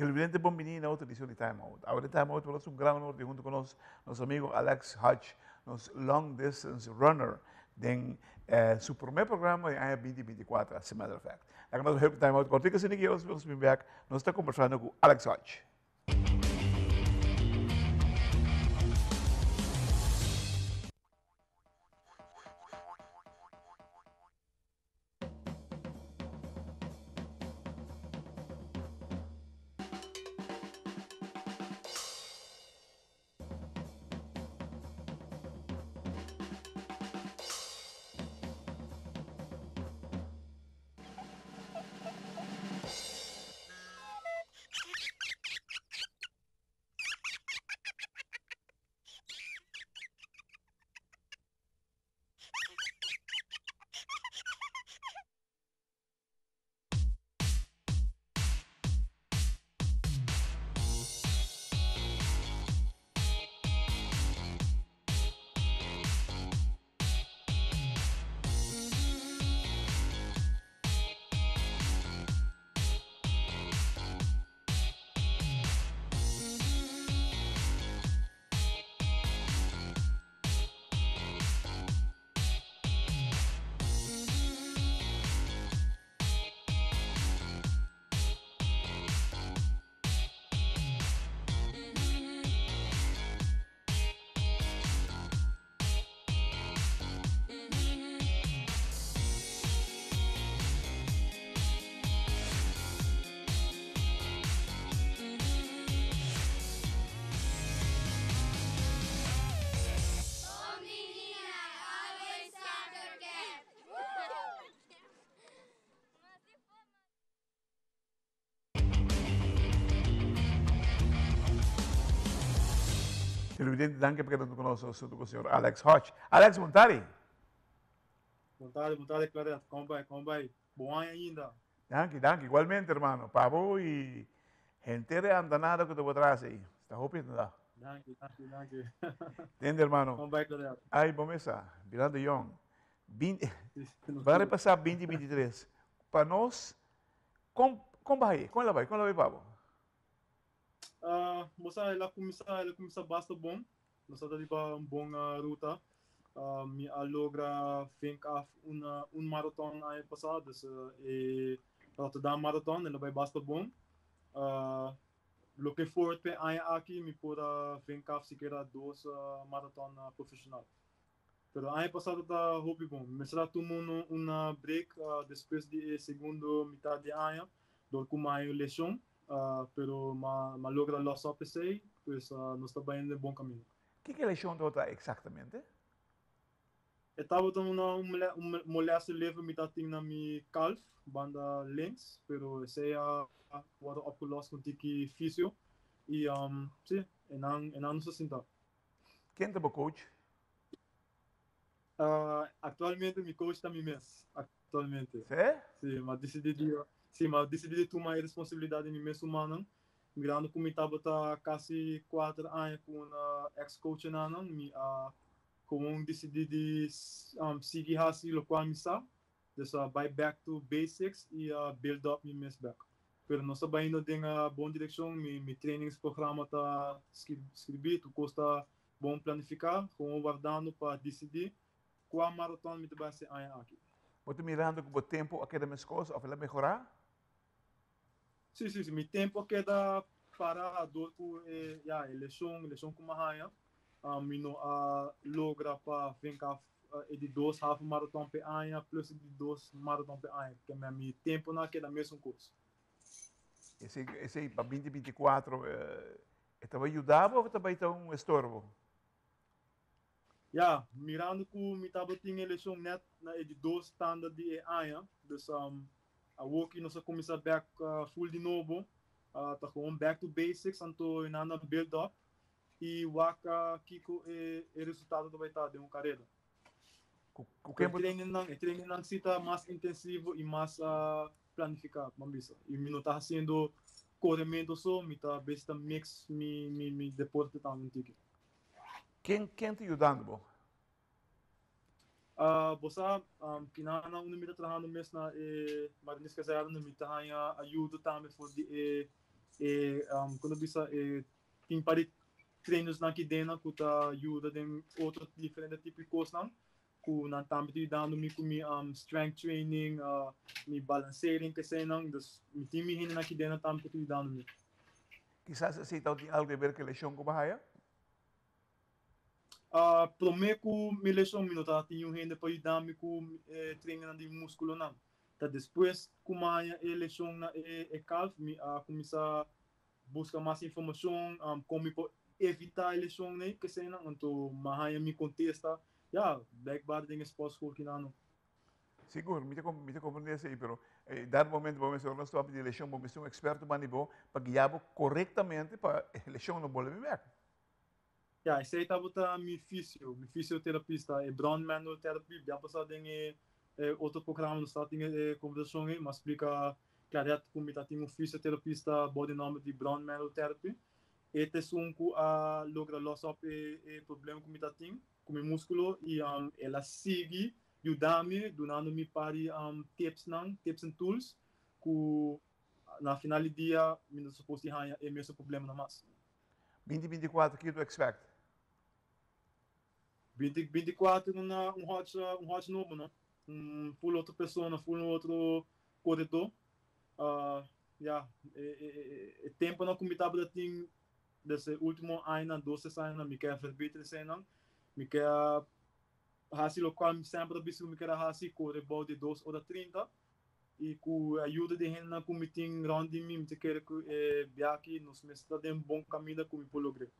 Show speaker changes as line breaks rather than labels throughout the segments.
Televidente bom menino, outra edição de TimeOut. Agora, TimeOut, vamos um grande honor de junto com nosso amigo Alex Hodge, nosso long distance runner, em seu primeiro programa em 2024, as a matter of fact. Agora, nós vamos TimeOut, quando fica sem nós vamos vir back, nós estamos conversando com Alex Hodge. Televidente, danke por estar conosco, com o senhor Alex Hodge. Alex, vontade?
Vontade, Claret. Como vai? Bom ano ainda.
Danke, igualmente, hermano. Pavo e gente andanada que tu vou trazer aí. Está ouvindo, não?
Danke.
Entende, hermano?
Como vai, Claret?
Aí, vamos começar. Virando young. Vai passar 2023. Para nós, como vai? Como ela vai, Pavo?
Moça, ela começa bastante bom. Nós estamos para uma boa ruta. Me alogra think af marathon ano passado, e Rotterdam Marathon, ela vai bastante bom. Looking forward para ano aqui, me pura think af sequer dois marathon profissional. Pero ano passado tá hobby bom. Me será tomando uma break depois de segundo metade de ano, do que mais lesão. Pero ma logra los OPC, pues nos está indo em bom caminho.
O que é lesão toda exatamente?
Estava tendo uma moléstia leve, me tá na minha calf, banda links, pero esse é agora opgelost com tiki físio e sim, e não se sinta.
Quem é o coach?
Atualmente meu coach está me mês, atualmente.
Sim?
Mas decidi tomar a responsabilidade de mim mesmo, mano. Mirando como estava quase 4 anos com uma ex-coach nana, como decidi de seguir assim o qual me sa, então vai back to basics e build up me mesmo back. Pero nós estamos indo em boa direção, meu trainingsprograma está escrito, custa bom planificar, como guardando para decidir qual maratona me vai ser aqui.
Você mirando com o tempo aqui da minha coisas, ou ela melhorar?
Sim, meu tempo queda para dor por eleição com uma raia, mino logra para ficar de 2 half marathon per ano plus de 2 marathon per ano, que meu tempo não queda mesmo curso.
Esse para 2024, estava ajudando ou estava um estorbo?
Mirando que me estava tendo eleição net de 2 standard de ano, então a work nós começa back full de novo, tá com back to basics, então nada build up e waka kiko e resultado do vai estar de uma carreira. O treino não cita mais intensivo e mais planificado, mambisa. E me não está sendo corrimento só, me está besta mix me deporte também tique.
Quem te ajudando?
Você que não me está trabalhando mesmo na mas nesse caso não me está ajuda também for de quando bisa tem para treinos na que dena que tá ajuda em outro diferente tipo de coisa não que na também dando me com strength training me balancering que sei não dus me time hin na que dena também dando me
Quizás esse tal tem algo a ver com a lesão com bahia?
prometo que me lesão me não tá tinha gente para ajudar me com treino de músculo não tá depois como a lesão na calf me começar buscar mais informação como evitar a lesão né que sei não então mahaya me contesta blijkbaar dingen sportschool não.
Seguro, me compreende isso aí, pero dado momento vamos ser nosso de lesão, vamos ser um experto para nível para guiar corretamente para a lesão não voltar back.
Esse aí tá me fisioterapista, Brown Manual Therapy, já passou em outro programa no estado tem conversação aí, mas explica Claret como tá tem fisioterapista, body nome de Brown Manual Therapy. Este é um que logra loss up problema que tá tem com o músculo e ela segue ajudando-me, dando-me para tips and tools que na final do dia me não suposto ganhar é mesmo problema na mais.
2024 que tu expect?
2024 Hodge novo, né? Full outra pessoa, full outro corredor. Tempo na comitê tem desse último ano, 12 anos, me quer verbeteren zijn, me quer hasi local sempre bisu me quer hasi correr bal de 2 ou 30 e com a ajuda de gente na comitê grande me quer que biaha nos mestra de bom caminho com o pologre.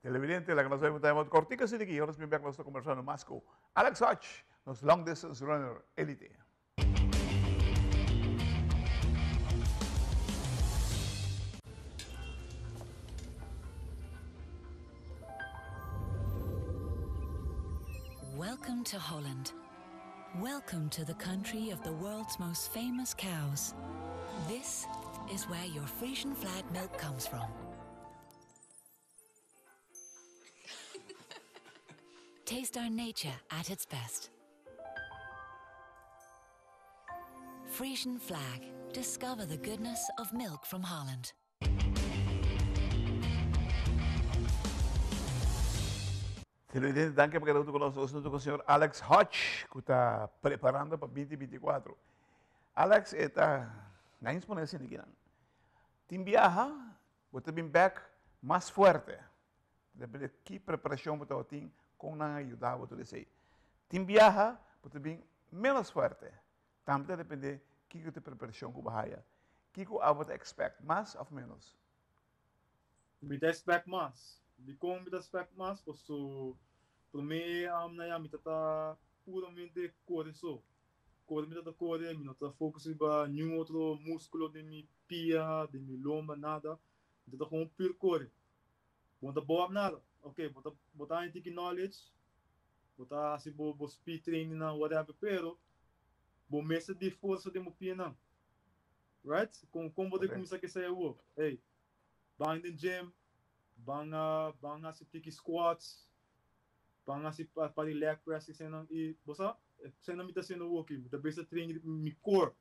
Televidente, la que nos vemos en cortica se aquí, ahora mismo nos está conversando más con Alex Hodge, nos long distance runner elite.
Welcome to Holland. Welcome to the country of the world's most famous cows. This is where your Frisian flag milk comes from. Taste our nature at its best. Frisian flag. Discover the goodness of milk from Holland.
Televidente, danke por quedar conosco com o senhor Alex Hodge, que está preparando para 2024. Alex está na exponencia aqui. Tem biaha, você vem back mais forte. Depende de que preparação você tem, como ajudar você dizer. Tem biaha, você vem menos forte. Também depende de que preparação você vai. Que você expect, mais ou menos?
Me expect mais. De como me expect mais, posso para mim me tá puramente correr só. Correr me tá correr, me não tá focus em nenhum outro músculo de minha pia, de minha lomba, nada. Me tá com pure correr. Não tá boa nada. Ok, botar em knowledge, botar assim bo speed training na whatever, pero bo mesa de força de minha pia não. Right? Como você começar que sair o, hey, bang in the gym, bang se tiki squats, bang se para leg press que senão e bossa, senão me tá sendo working, da base training me core.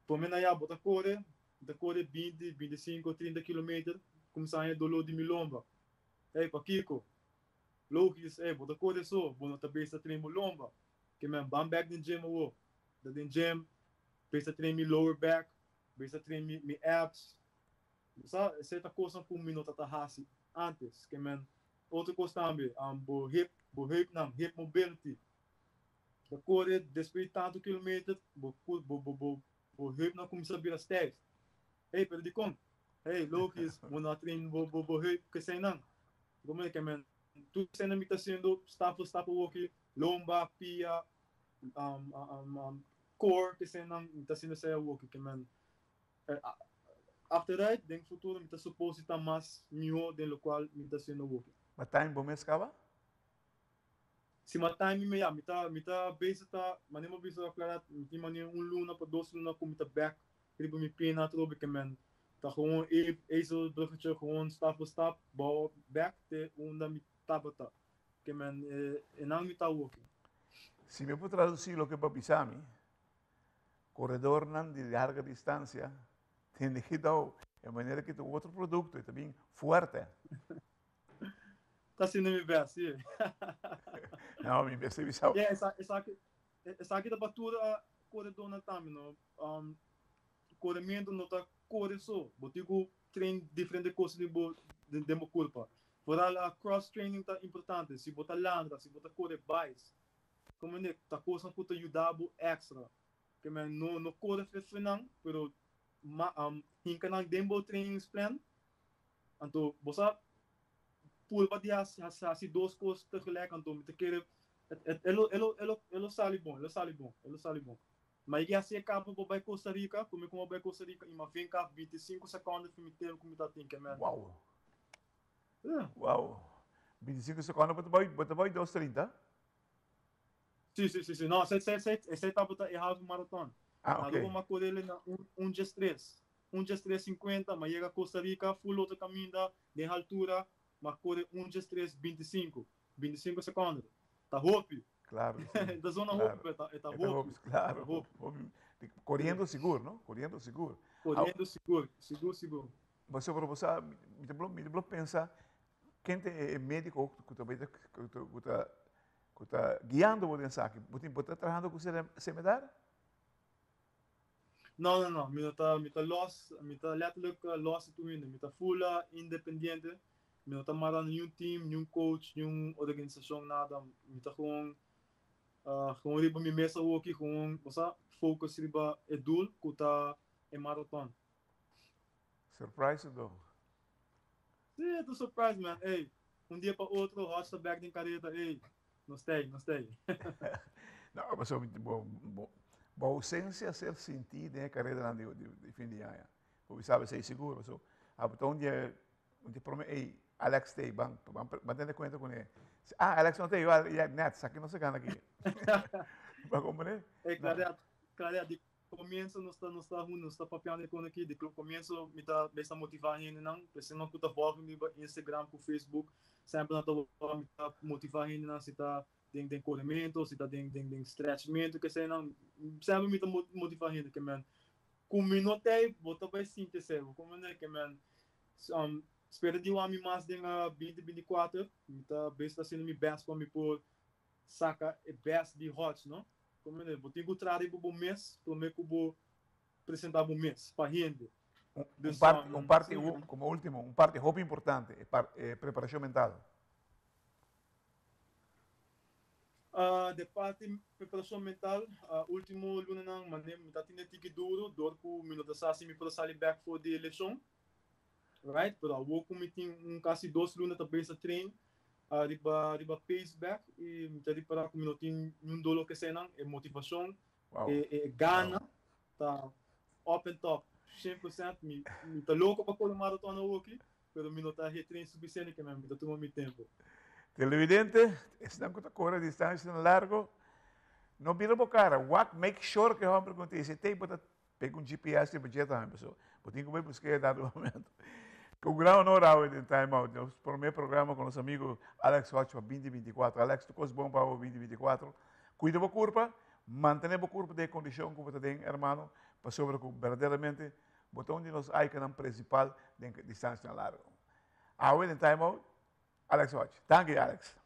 Por mim na bota correr, da correr 20, 25, 30 km, começar a dolor de minha lomba. Hey, pa Kiko, logis, bota correr só, bota da base training lomba. Que man, bang back in the gym o, da in gym, base training me lower back, base training me abs. Certa coisa que um minuto tá hasi antes, que man, outra coisa também, hip mobility. Da correr depois de tanto quilômetro, hip não começa a virar stairs. Hey, pero de como? Hey, Lokis, não treino hip que sei não. Como é que man, tu sei não me tá sendo staff walking, lomba, pia, core que sei não, me tá sendo sei walking, que man. After that, dentro do futuro, me está suposto estar mais melhor do qual me está sendo working.
Mas time bom mês acaba?
Se my time me tá base tá, mas nem visa claro, me tem mania luna para 2 lunas como tá back, tribo me pena trobe que man, tá gewoon eso bruggetje gewoon stap voor stap, bal back te onda me tabata, que man não me tá working.
Se me puedo traducir lo que papi Sami, corredor de larga distancia, tem que dar de maneira que tem outro produto, e também forte.
Tá sendo me ver assim.
Não, me percebi só.
Essa aqui da batura corredor na também, corrimento não tá corre só, botigo treino diferente coisas de uma culpa. Por a cross training tá importante, se botar landra, se botar corre bais, como é tá coisa que tá ajudar extra, que man no corre fez não, pero hinca não dembo training plan, então você pulpa de assim duas coisas tegelijk, então me te querer elo sale bom. Mas que assim acaba para Costa Rica, como vai Costa Rica, e vem cá 25 segundos para me ter como tá tem que man.
Uau. Uau. 25 segundos para vai 2:30?
Sim. Não, esse tá para errado maratona.
Ah, ok.
Nós vamos correr na 1:3. 1:3:50, mas chega a Costa Rica, full outro caminho de altura, mas corre 1:3 25 segundos. Tá hope.
Claro.
Da zona
claro.
hope, tá
hope. Claro. Correndo seguro, não? Correndo seguro.
Correndo seguro.
Você me pensar, quem é médico que está guiando o mensaje, você está trabalhando com seminário?
Não. Me tá letterlijk los tu ainda. Me tá full independente. Me tá marando nenhum team, nenhum coach, nenhuma organização, nada. Me tá com riba me mesa aqui com você focus riba edul que tá em maratona.
Surprise do.
Sim, tô surprise, man. Ei, dia para outro, Hodge tá back em careta. Ei, não stay.
Não, mas a ausência ser sentida na carreira de fim de ano. Porque sabe, ser seguro. Então, um dia promete, ei, Alex tem, vamos ter conta com ele. Ah, Alex não tem, net, aqui não se ganha aqui. Vamos compreender?
Ei, Claret, de começo não está papiando com aqui, de começo me está motivando ainda não, porque não está voltando no Instagram, no Facebook, sempre não está motivando ainda não, se está tem corrimento, se está tem stretchimento, que sei não, sempre me está motivando ainda, que man, como não tem, bota vai sintetizar, como é que man, espero de homem mais de 2024, me está sendo me best para me por saca best de Hodge, não? Como é, vou ter que trazer para o mês, para me vou apresentar para o mês, para render.
Como último, parte roupa importante, preparação mental.
De parte preparação mental, último luna não, mas me está tendo tique duro, dor que me não está assim me para sair back for the eleção, right? Pero eu vou cometer quase 2 lunas também essa treino. Riba pace back e jadi para comunidade dolo que sei não é motivação é gana tá up and top 100% me tá louco para correr maratona aqui pero me não tá retreino suficiente que me tá tomando meu tempo.
Televidente, estão com a correr distância largo, não vira para cara, make sure que vamos perguntar se tem para pegar GPS de budget também pessoal, porque tem que buscar dado momento. Com grande honor ao TimeOut, o primeiro programa com os amigos Alex Hodge para 2024. Alex, tu coisa bom para o 2024. Cuida da curva, mantenha a curva de condição que você tem, irmão, para sobre que verdadeiramente botar onde nós aí que é principal de distância larga. Ao TimeOut, Alex Hodge. Thank you, Alex.